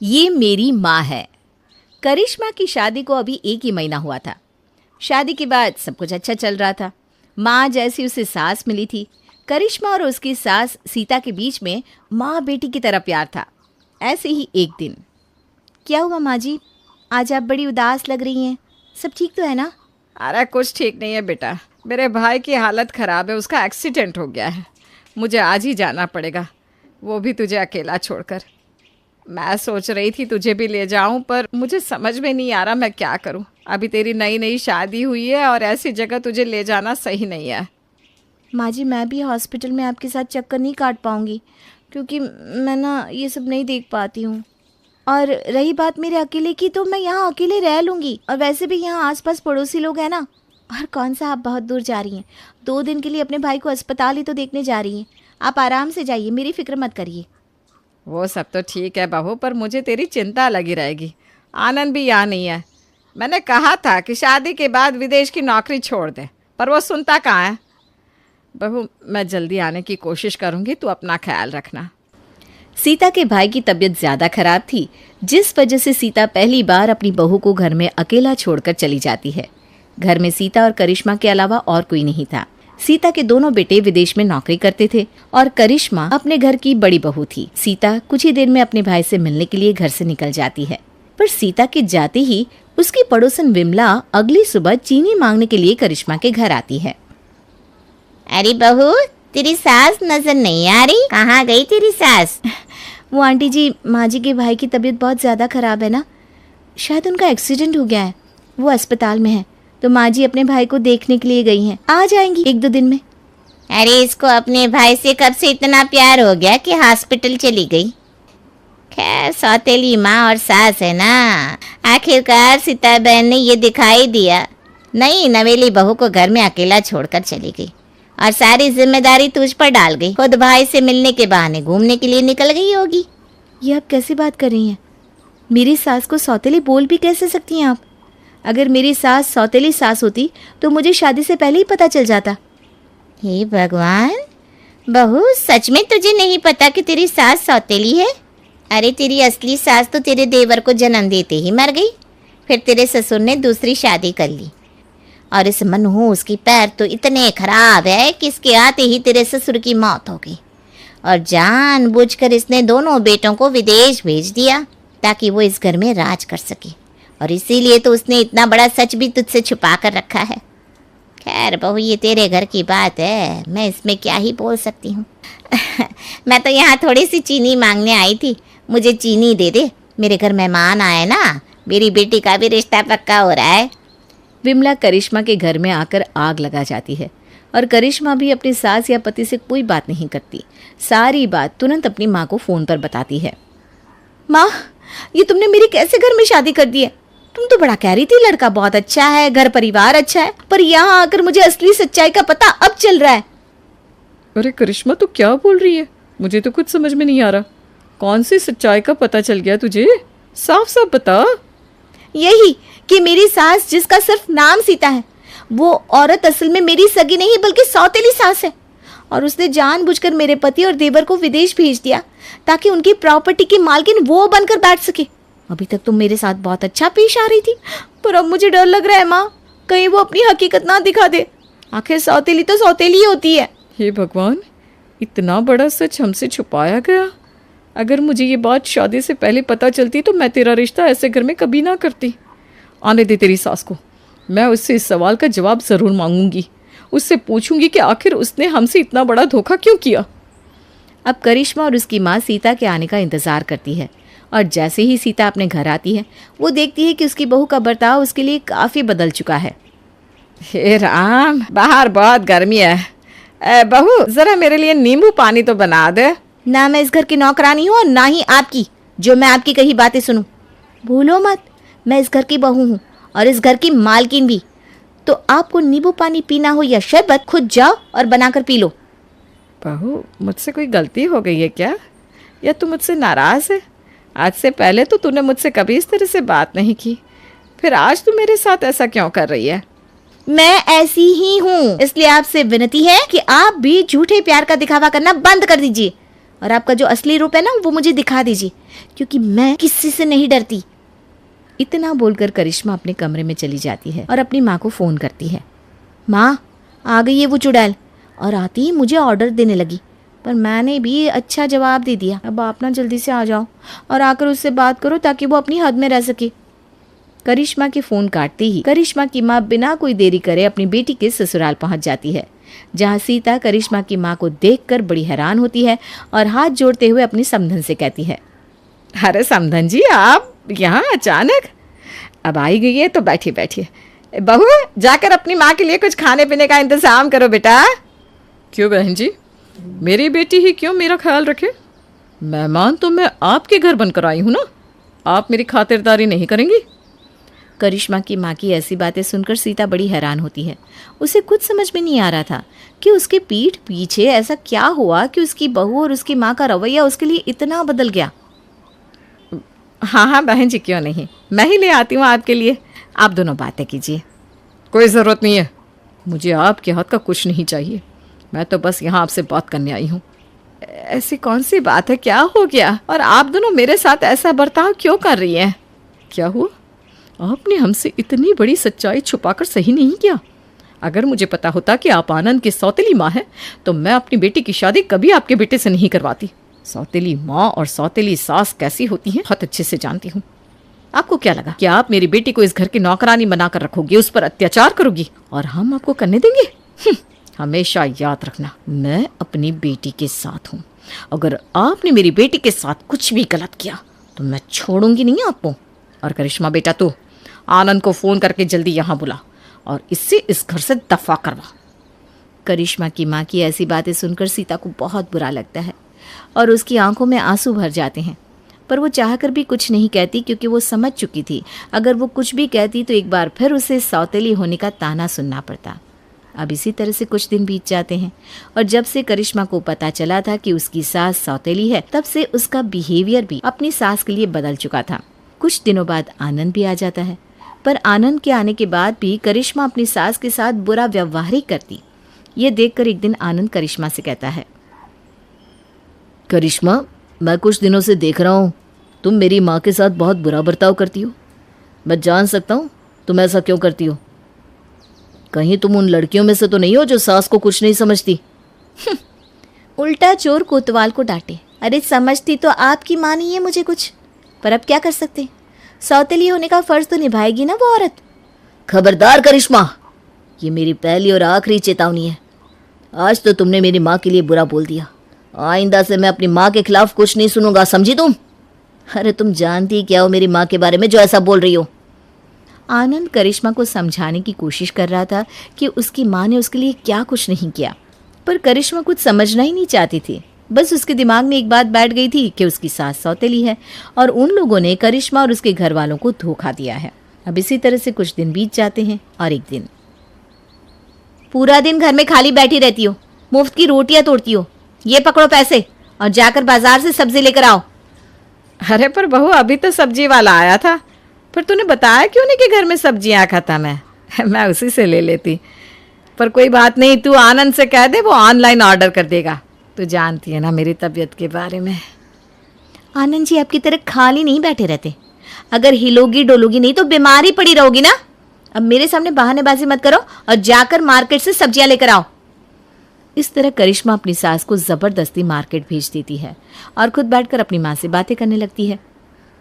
ये मेरी माँ है। करिश्मा की शादी को अभी 1 ही महीना हुआ था। शादी के बाद सब कुछ अच्छा चल रहा था। माँ जैसी उसे सास मिली थी। करिश्मा और उसकी सास सीता के बीच में माँ बेटी की तरह प्यार था। ऐसे ही एक दिन, क्या हुआ माँ जी, आज आप बड़ी उदास लग रही हैं, सब ठीक तो है ना? अरे कुछ ठीक नहीं है बेटा, मेरे भाई की हालत ख़राब है, उसका एक्सीडेंट हो गया है। मुझे आज ही जाना पड़ेगा, वो भी तुझे अकेला छोड़कर। मैं सोच रही थी तुझे भी ले जाऊं, पर मुझे समझ में नहीं आ रहा मैं क्या करूं। अभी तेरी नई नई शादी हुई है और ऐसी जगह तुझे ले जाना सही नहीं है। माँ जी, मैं भी हॉस्पिटल में आपके साथ चक्कर नहीं काट पाऊँगी, क्योंकि मैं ना ये सब नहीं देख पाती हूँ। और रही बात मेरे अकेले की, तो मैं यहाँ अकेले रह लूँगी। और वैसे भी यहाँ आसपास पड़ोसी लोग हैं ना। और कौन सा आप बहुत दूर जा रही हैं? 2 दिन के लिए अपने भाई को अस्पताल ही तो देखने जा रही हैं। आप आराम से जाइए, मेरी फिक्र मत करिए। वो सब तो ठीक है बहू, पर मुझे तेरी चिंता लगी रहेगी। आनंद भी यहाँ नहीं है। मैंने कहा था कि शादी के बाद विदेश की नौकरी छोड़ दे, पर वो सुनता कहाँ है। बहू, मैं जल्दी आने की कोशिश करूँगी, तू अपना ख्याल रखना। सीता के भाई की तबीयत ज़्यादा खराब थी, जिस वजह से सीता पहली बार अपनी बहू को घर में अकेला छोड़कर चली जाती है। घर में सीता और करिश्मा के अलावा और कोई नहीं था। सीता के दोनों बेटे विदेश में नौकरी करते थे और करिश्मा अपने घर की बड़ी बहू थी। सीता कुछ ही देर में अपने भाई से मिलने के लिए घर से निकल जाती है, पर सीता के जाते ही उसकी पड़ोसन विमला अगली सुबह चीनी मांगने के लिए करिश्मा के घर आती है। अरे बहू, तेरी सास नजर नहीं आ रही, कहाँ गई तेरी सास? वो आंटी जी, माँ जी के भाई की तबीयत बहुत ज़्यादा खराब है ना, शायद उनका एक्सीडेंट हो गया है, वो अस्पताल में है, तो माँ जी अपने भाई को देखने के लिए गई हैं, आ जाएंगी 1-2 दिन में। अरे इसको अपने भाई से कब से इतना प्यार हो गया कि हॉस्पिटल चली गई? खैर, सौतेली माँ और सास है ना। आखिरकार सीता बहन ने ये दिखाई दिया, नई नवेली बहू को घर में अकेला छोड़कर चली गई और सारी जिम्मेदारी तुझ पर डाल गई। खुद भाई से मिलने के बहाने घूमने के लिए निकल गई होगी। ये आप कैसी बात कर रही हैं? मेरी सास को सौतेली बोल भी कैसे सकती हैं आप? अगर मेरी सास सौतेली सास होती तो मुझे शादी से पहले ही पता चल जाता। हे भगवान, बहू सच में तुझे नहीं पता कि तेरी सास सौतेली है? अरे तेरी असली सास तो तेरे देवर को जन्म देते ही मर गई, फिर तेरे ससुर ने दूसरी शादी कर ली और इस मनहूस की पैर तो इतने खराब है कि इसके आते ही तेरे ससुर की मौत हो गई और जानबूझकर इसने दोनों बेटों को विदेश भेज दिया ताकि वो इस घर में राज कर सके, और इसीलिए तो उसने इतना बड़ा सच भी तुझसे छुपा कर रखा है। खैर बहू, ये तेरे घर की बात है, मैं इसमें क्या ही बोल सकती हूँ। मैं तो यहाँ थोड़ी सी चीनी मांगने आई थी, मुझे चीनी दे दे, मेरे घर मेहमान आए ना, मेरी बेटी का भी रिश्ता पक्का हो रहा है। विमला करिश्मा के घर में आकर आग लगा जाती है और करिश्मा भी अपनी सास या पति से कोई बात नहीं करती। सारी बात तुरंत अपनी माँ को फ़ोन पर बताती है। माँ, ये तुमने मेरी कैसे घर में शादी कर दी है? तुम तो बड़ा कह रही थी लड़का बहुत अच्छा है, घर परिवार अच्छा है, पर यहाँ आकर मुझे असली सच्चाई का पता अब चल रहा है। अरे करिश्मा, तू क्या बोल रही है? मुझे तो कुछ समझ में नहीं आ रहा। कौन सी सच्चाई का पता चल गया तुझे? साफ साफ बता। यही कि मेरी सास, जिसका सिर्फ नाम सीता है, वो औरत असल में मेरी सगी नहीं बल्कि सौतेली सास है, और उसने जानबूझकर मेरे पति और देवर को विदेश भेज दिया ताकि उनकी प्रॉपर्टी की मालकिन वो बनकर बैठ सके। अभी तक तुम मेरे साथ बहुत अच्छा पेश आ रही थी, पर अब मुझे डर लग रहा है माँ, कहीं वो अपनी हकीकत ना दिखा दे। आखिर सौतेली तो सौतेली ही होती है। हे भगवान, इतना बड़ा सच हमसे छुपाया गया। अगर मुझे ये बात शादी से पहले पता चलती तो मैं तेरा रिश्ता ऐसे घर में कभी ना करती। आने दे तेरी सास को, मैं उससे इस सवाल का जवाब ज़रूर मांगूंगी। उससे पूछूंगी कि आखिर उसने हमसे इतना बड़ा धोखा क्यों किया। अब करिश्मा और उसकी माँ सीता के आने का इंतज़ार करती है, और जैसे ही सीता अपने घर आती है, वो देखती है कि उसकी बहू का बर्ताव उसके लिए काफ़ी बदल चुका है। हे राम, बाहर बहुत गर्मी है। बहू, ज़रा मेरे लिए नींबू पानी तो बना दे। ना मैं इस घर की नौकरानी हूँ और ना ही आपकी, जो मैं आपकी कही बातें सुनूं। भूलो मत, मैं इस घर की बहू हूँ और इस घर की मालकिन भी। तो आपको नींबू पानी पीना हो या शरबत, खुद जाओ और बनाकर पी लो। बहू, मुझसे कोई गलती हो गई है क्या, या तू मुझसे नाराज़ है? आज से पहले तो तूने मुझसे कभी इस तरह से बात नहीं की, फिर आज तू मेरे साथ ऐसा क्यों कर रही है? मैं ऐसी ही हूँ, इसलिए आपसे विनती है कि आप भी झूठे प्यार का दिखावा करना बंद कर दीजिए और आपका जो असली रूप है ना वो मुझे दिखा दीजिए, क्योंकि मैं किसी से नहीं डरती। इतना बोलकर करिश्मा अपने कमरे में चली जाती है और अपनी माँ को फ़ोन करती है। माँ, आ गई है वो चुड़ैल, और आती ही मुझे ऑर्डर देने लगी, पर मैंने भी अच्छा जवाब दे दिया। अब आप ना जल्दी से आ जाओ और आकर उससे बात करो ताकि वो अपनी हद में रह सके। करिश्मा के फ़ोन काटते ही करिश्मा की माँ बिना कोई देरी करे अपनी बेटी के ससुराल पहुंच जाती है, जहां सीता करिश्मा की माँ को देखकर बड़ी हैरान होती है और हाथ जोड़ते हुए अपनी समधन से कहती है, अरे समधन जी, आप यहाँ अचानक? अब आई गई है तो बैठिए बैठिए। बहू, जाकर अपनी माँ के लिए कुछ खाने पीने का इंतजाम करो बेटा। क्यों बहन जी, मेरी बेटी ही क्यों मेरा ख्याल रखे? मेहमान तो मैं आपके घर बनकर आई हूँ ना, आप मेरी खातिरदारी नहीं करेंगी? करिश्मा की माँ की ऐसी बातें सुनकर सीता बड़ी हैरान होती है। उसे कुछ समझ में नहीं आ रहा था कि उसके पीठ पीछे ऐसा क्या हुआ कि उसकी बहू और उसकी माँ का रवैया उसके लिए इतना बदल गया। हाँ हाँ बहन जी, क्यों नहीं, मैं ही ले आती हूँ आपके लिए, आप दोनों बातें कीजिए। कोई ज़रूरत नहीं है, मुझे आपके हाथ का कुछ नहीं चाहिए, मैं तो बस यहाँ आपसे बात करने आई हूँ। ऐसी कौन सी बात है, क्या हो गया, और आप दोनों मेरे साथ ऐसा बर्ताव क्यों कर रही हैं? क्या हुआ? आपने हमसे इतनी बड़ी सच्चाई छुपाकर सही नहीं किया। अगर मुझे पता होता कि आप आनंद की सौतेली माँ हैं, तो मैं अपनी बेटी की शादी कभी आपके बेटे से नहीं करवाती। सौतेली माँ और सौतेली सास कैसी होती हैं बहुत अच्छे से जानती हूँ। आपको क्या लगा कि आप मेरी बेटी को इस घर की नौकरानी बनाकर रखोगी, उस पर अत्याचार करोगी और हम आपको करने देंगे? हमेशा याद रखना, मैं अपनी बेटी के साथ हूँ। अगर आपने मेरी बेटी के साथ कुछ भी गलत किया तो मैं छोड़ूंगी नहीं आपको। और करिश्मा बेटा, तू आनंद को फ़ोन करके जल्दी यहाँ बुला और इससे इस घर से दफा करवा। करिश्मा की माँ की ऐसी बातें सुनकर सीता को बहुत बुरा लगता है और उसकी आंखों में आंसू भर जाते हैं, पर वो चाहकर भी कुछ नहीं कहती, क्योंकि वो समझ चुकी थी अगर वो कुछ भी कहती तो एक बार फिर उसे सौतेली होने का ताना सुनना पड़ता। अब इसी तरह से कुछ दिन बीत जाते हैं और जब से करिश्मा को पता चला था कि उसकी सास सौतेली है, तब से उसका बिहेवियर भी अपनी सास के लिए बदल चुका था। कुछ दिनों बाद आनंद भी आ जाता है, पर आनंद के आने के बाद भी करिश्मा अपनी सास के साथ बुरा व्यवहार ही करती। ये देखकर एक दिन आनंद करिश्मा से कहता है, करिश्मा, मैं कुछ दिनों से देख रहा हूँ तुम मेरी माँ के साथ बहुत बुरा बर्ताव करती हो। मैं जान सकता हूँ तुम ऐसा क्यों करती हो? कहीं तुम उन लड़कियों में से तो नहीं हो जो सास को कुछ नहीं समझती? उल्टा चोर कोतवाल को डांटे। अरे समझती तो आपकी माँ नहीं है मुझे कुछ, पर अब क्या कर सकते, सौतेली होने का फर्ज तो निभाएगी ना वो औरत। खबरदार करिश्मा, ये मेरी पहली और आखिरी चेतावनी है। आज तो तुमने मेरी माँ के लिए बुरा बोल दिया, आइंदा से मैं अपनी माँ के खिलाफ कुछ नहीं सुनूंगा, समझी तुम? अरे तुम जानती क्या हो मेरी माँ के बारे में जो ऐसा बोल रही हो? आनंद करिश्मा को समझाने की कोशिश कर रहा था कि उसकी माँ ने उसके लिए क्या कुछ नहीं किया, पर करिश्मा कुछ समझना ही नहीं चाहती थी। बस उसके दिमाग में एक बात बैठ गई थी कि उसकी सास सौतेली है और उन लोगों ने करिश्मा और उसके घर वालों को धोखा दिया है। अब इसी तरह से कुछ दिन बीत जाते हैं और एक दिन, पूरा दिन घर में खाली बैठी रहती हो, मुफ्त की रोटियां तोड़ती हो, ये पकड़ो पैसे और जाकर बाजार से सब्जी लेकर आओ। अरे पर बहू, अभी तो सब्जी वाला आया था, फिर तूने बताया क्यों नहीं कि घर में सब्जियां खत्म है? मैं उसी से ले लेती। पर कोई बात नहीं, तू आनंद से कह दे, वो ऑनलाइन ऑर्डर कर देगा। तू जानती है ना मेरी तबीयत के बारे में। आनंद जी आपकी तरह खाली नहीं बैठे रहते, अगर हिलोगी डोलोगी नहीं तो बीमार ही पड़ी रहोगी ना। अब मेरे सामने बहानेबाजी मत करो और जाकर मार्केट से सब्जियां लेकर आओ। इस तरह करिश्मा अपनी सास को जबरदस्ती मार्केट भेज देती है और खुद बैठकर अपनी माँ से बातें करने लगती है।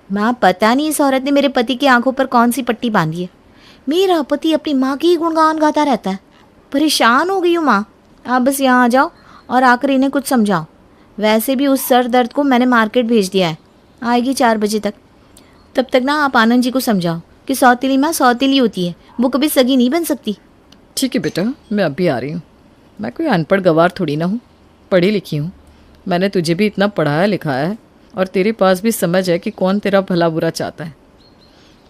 माँ, पता नहीं इस औरत ने मेरे पति की आंखों पर कौन सी पट्टी बांधी है। मेरा पति अपनी माँ की ही गुणगान गाता रहता है। परेशान हो गई हूँ माँ, आप बस यहाँ आ जाओ और आकर इन्हें कुछ समझाओ। वैसे भी उस सर दर्द को मैंने मार्केट भेज दिया है, आएगी 4 बजे तक। तब तक ना आप आनंद जी को समझाओ कि सौतेली माँ सौतेली होती है, वो कभी सगी नहीं बन सकती। ठीक है बेटा, मैं अभी आ रही हूँ। मैं कोई अनपढ़ गवार थोड़ी ना हूँ, पढ़ी लिखी हूँ। मैंने तुझे भी इतना पढ़ाया लिखाया है और तेरे पास भी समझ है कि कौन तेरा भला बुरा चाहता है।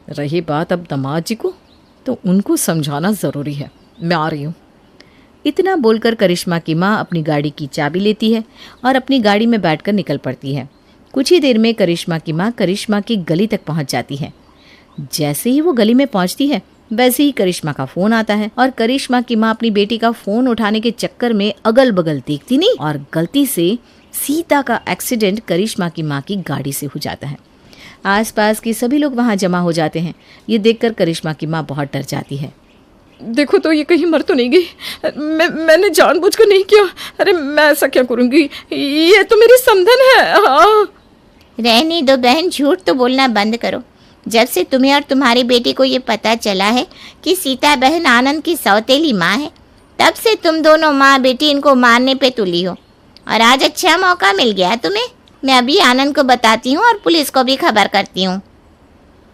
रही बात अब दामाद जी को, तो उनको समझाना ज़रूरी है। मैं आ रही हूँ। इतना बोलकर करिश्मा की माँ अपनी गाड़ी की चाबी लेती है और अपनी गाड़ी में बैठकर निकल पड़ती है। कुछ ही देर में करिश्मा की माँ करिश्मा की गली तक पहुँच जाती है। जैसे ही वो गली में पहुँचती है, वैसे ही करिश्मा का फ़ोन आता है और करिश्मा की माँ अपनी बेटी का फ़ोन उठाने के चक्कर में अगल बगल देखती नहीं और गलती से सीता का एक्सीडेंट करिश्मा की माँ की गाड़ी से हो जाता है। आसपास के सभी लोग वहां जमा हो जाते हैं। ये देखकर करिश्मा की माँ बहुत डर जाती है। देखो तो ये कहीं मर तो नहीं गई। मैंने जानबूझकर नहीं किया। अरे मैं ऐसा क्या करूँगी, ये तो मेरी समधन है। हाँ। रहने दो बहन, झूठ तो बोलना बंद करो। जब से तुम्हें और तुम्हारी बेटी को ये पता चला है कि सीता बहन आनंद की सौतेली माँ है, तब से तुम दोनों माँ बेटी इनको मारने पे तुली हो। और आज अच्छा मौका मिल गया तुम्हें। मैं अभी आनंद को बताती हूँ और पुलिस को भी खबर करती हूँ।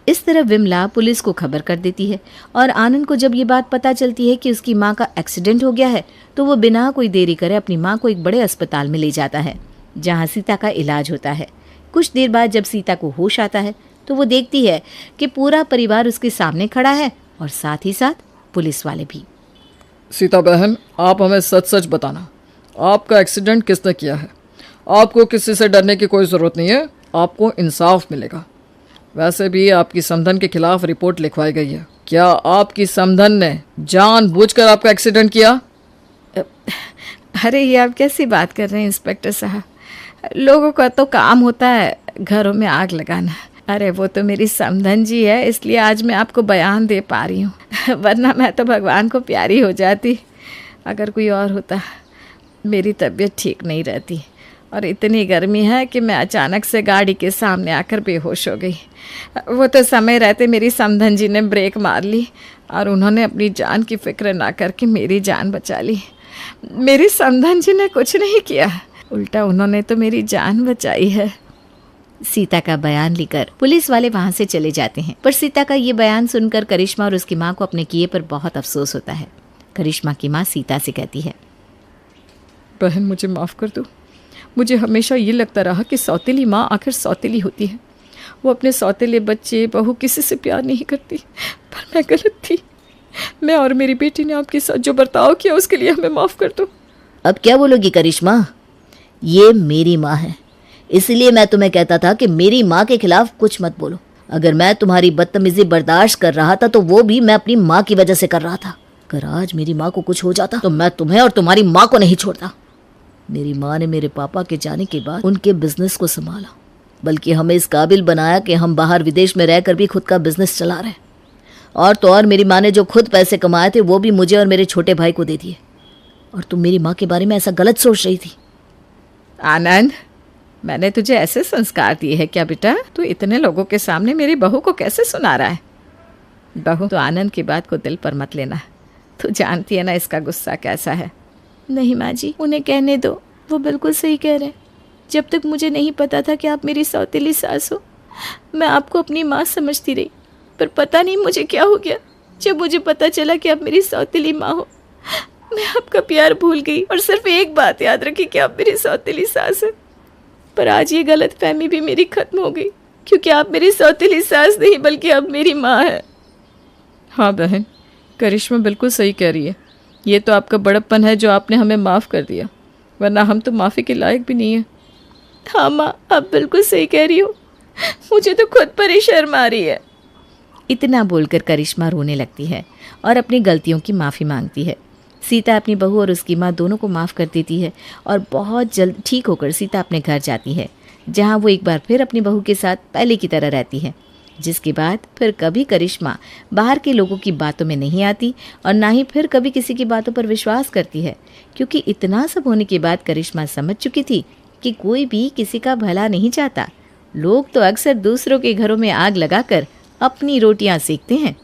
इस तरह विमला पुलिस को खबर कर देती है और आनंद को जब ये बात पता चलती है कि उसकी माँ का एक्सीडेंट हो गया है तो वो बिना कोई देरी करे अपनी माँ को एक बड़े अस्पताल में ले जाता है जहाँ सीता का इलाज होता है। कुछ देर बाद जब सीता को होश आता है तो वो देखती है कि पूरा परिवार उसके सामने खड़ा है और साथ ही साथ पुलिस वाले भी। सीता बहन, आप हमें सच सच बताना, आपका एक्सीडेंट किसने किया है? आपको किसी से डरने की कोई ज़रूरत नहीं है, आपको इंसाफ मिलेगा। वैसे भी आपकी समधन के खिलाफ रिपोर्ट लिखवाई गई है। क्या आपकी समधन ने जानबूझकर आपका एक्सीडेंट किया? अरे ये आप कैसी बात कर रहे हैं इंस्पेक्टर साहब? लोगों का तो काम होता है घरों में आग लगाना। अरे वो तो मेरी समधन जी है, इसलिए आज मैं आपको बयान दे पा रही हूँ, वरना मैं तो भगवान को प्यारी हो जाती। अगर कोई और होता, मेरी तबीयत ठीक नहीं रहती और इतनी गर्मी है कि मैं अचानक से गाड़ी के सामने आकर बेहोश हो गई। वो तो समय रहते मेरी समधन जी ने ब्रेक मार ली और उन्होंने अपनी जान की फिक्र ना करके मेरी जान बचा ली। मेरी समधन जी ने कुछ नहीं किया, उल्टा उन्होंने तो मेरी जान बचाई है। सीता का बयान लेकर पुलिस वाले वहां से चले जाते हैं, पर सीता का ये बयान सुनकर करिश्मा और उसकी माँ को अपने किए पर बहुत अफसोस होता है। करिश्मा की माँ सीता से कहती है, बहन मुझे माफ़ कर दो। मुझे हमेशा ये लगता रहा कि सौतेली माँ आखिर सौतेली होती है, वो अपने सौतेले बच्चे बहू किसी से प्यार नहीं करती। पर मैं गलत थी। मैं और मेरी बेटी ने आपके साथ जो बर्ताव किया उसके लिए हमें माफ़ कर दो। अब क्या बोलोगी करिश्मा? ये मेरी माँ है, इसलिए मैं तुम्हें कहता था कि मेरी माँ के खिलाफ कुछ मत बोलो। अगर मैं तुम्हारी बदतमीजी बर्दाश्त कर रहा था तो वो भी मैं अपनी माँ की वजह से कर रहा था। अगर आज मेरी माँ को कुछ हो जाता तो मैं तुम्हें और तुम्हारी माँ को नहीं छोड़ता। मेरी माँ ने मेरे पापा के जाने के बाद उनके बिजनेस को संभाला, बल्कि हमें इस काबिल बनाया कि हम बाहर विदेश में रहकर भी खुद का बिजनेस चला रहे। और तो और मेरी माँ ने जो खुद पैसे कमाए थे वो भी मुझे और मेरे छोटे भाई को दे दिए। और तुम मेरी माँ के बारे में ऐसा गलत सोच रही थी। आनंद, मैंने तुझे ऐसे संस्कार दिए हैं क्या बेटा? तू इतने लोगों के सामने मेरी बहू को कैसे सुना रहा है? बहू, तो आनंद की बात को दिल पर मत लेना, तू जानती है ना इसका गुस्सा कैसा है। नहीं माँ जी, उन्हें कहने दो, वो बिल्कुल सही कह रहे हैं। जब तक मुझे नहीं पता था कि आप मेरी सौतेली सास हो, मैं आपको अपनी माँ समझती रही। पर पता नहीं मुझे क्या हो गया, जब मुझे पता चला कि आप मेरी सौतेली माँ हो, मैं आपका प्यार भूल गई और सिर्फ एक बात याद रखी कि आप मेरी सौतेली सास है। पर आज ये गलतफहमी भी मेरी खत्म हो गई, क्योंकि आप मेरी सौतेली सास नहीं बल्कि आप मेरी माँ है। हाँ बहन, करिश्मा बिल्कुल सही कह रही है। ये तो आपका बड़प्पन है जो आपने हमें माफ़ कर दिया, वरना हम तो माफ़ी के लायक भी नहीं है। हाँ माँ, आप बिल्कुल सही कह रही हो, मुझे तो खुद पर ही शर्म आ रही है। इतना बोलकर करिश्मा रोने लगती है और अपनी गलतियों की माफ़ी मांगती है। सीता अपनी बहू और उसकी माँ दोनों को माफ़ कर देती है और बहुत जल्द ठीक होकर सीता अपने घर जाती है, जहाँ वो एक बार फिर अपनी बहू के साथ पहले की तरह रहती है। जिसके बाद फिर कभी करिश्मा बाहर के लोगों की बातों में नहीं आती और ना ही फिर कभी किसी की बातों पर विश्वास करती है, क्योंकि इतना सब होने के बाद करिश्मा समझ चुकी थी कि कोई भी किसी का भला नहीं चाहता। लोग तो अक्सर दूसरों के घरों में आग लगाकर अपनी रोटियां सेकते हैं।